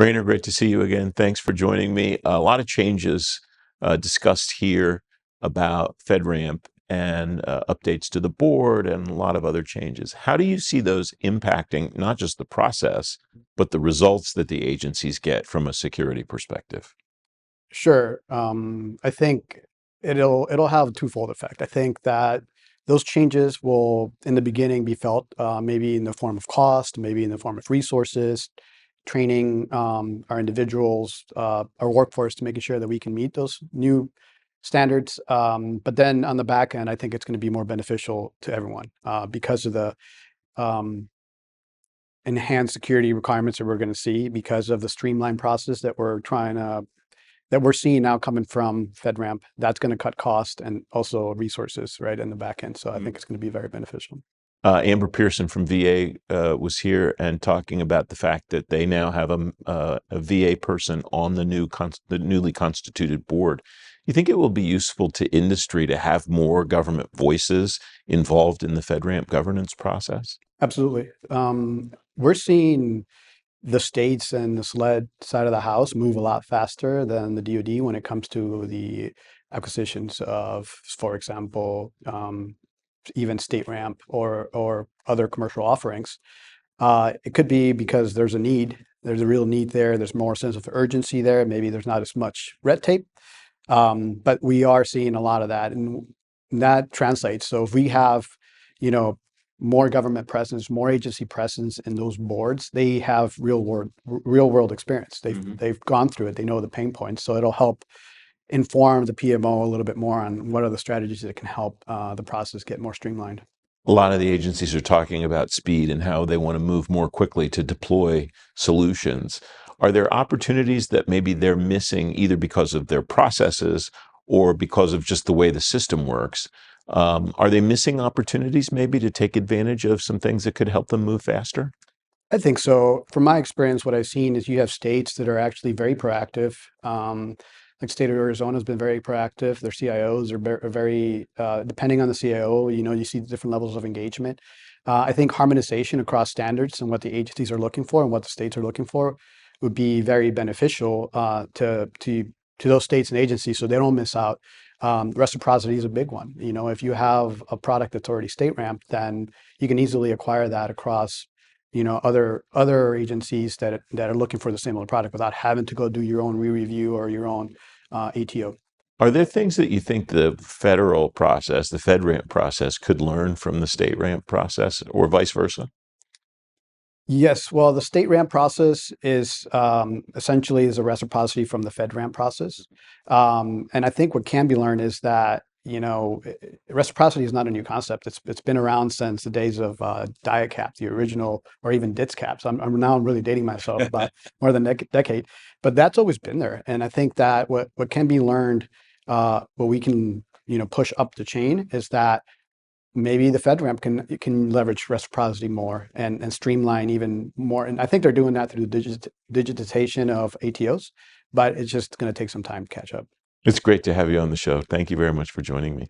Rainer, great to see you again. Thanks for joining me. A lot of changes discussed here about FedRAMP and updates to the board and a lot of other changes. How do you see those impacting not just the process, but the results that the agencies get from a security perspective? Sure. I think it'll have a twofold effect. I think that those changes will, in the beginning, be felt maybe in the form of cost, maybe in the form of resources, training our individuals, our workforce to making sure that we can meet those new standards. But then on the back end, I think it's going to be more beneficial to everyone because of the um, enhanced security requirements that we're going to see because of the streamlined process that we're seeing now coming from FedRAMP. That's going to cut cost and also resources right in the back end. So I think it's going to be very beneficial. Amber Pearson from VA was here and talking about the fact that they now have a VA person on the newly constituted board. You think it will be useful to industry to have more government voices involved in the FedRAMP governance process? Absolutely. We're seeing the states and the SLED side of the house move a lot faster than the DoD when it comes to the acquisitions of, for example, even state ramp or other commercial offerings. It could be because there's a need. There's a real need there. There's more sense of urgency there. Maybe there's not as much red tape, but we are seeing a lot of that, and that translates. So if we have, you know, more government presence, more agency presence in those boards, they have real world experience. They've gone through it. They know the pain points. So it'll help inform the PMO a little bit more on what are the strategies that can help the process get more streamlined. A lot of the agencies are talking about speed and how they want to move more quickly to deploy solutions. Are there opportunities that maybe they're missing either because of their processes or because of just the way the system works? Are they missing opportunities maybe to take advantage of some things that could help them move faster? I think so. From my experience, what I've seen is you have states that are actually very proactive. Like state of Arizona has been very proactive. Their CIOs are very, depending on the CIO, you see different levels of engagement. I think harmonization across standards and what the agencies are looking for and what the states are looking for would be very beneficial to those states and agencies so they don't miss out. Reciprocity is a big one. If you have a product that's already state ramped, then you can easily acquire that across other agencies that are looking for the similar product without having to go do your own re-review or your own ATO. Are there things that you think the federal process, the FedRAMP process, could learn from the state ramp process or vice versa? Yes, well, the state ramp process is essentially is a reciprocity from the FedRAMP process, and I think what can be learned is that reciprocity is not a new concept. It's been around since the days of diet cap, the original, or even DITS caps. I'm really dating myself by more than a decade, but that's always been there. And I think that what can be learned, what we can push up the chain is that maybe the FedRAMP can leverage reciprocity more and streamline even more. And I think they're doing that through the digitization of ATOs, but it's just going to take some time to catch up. It's great to have you on the show. Thank you very much for joining me.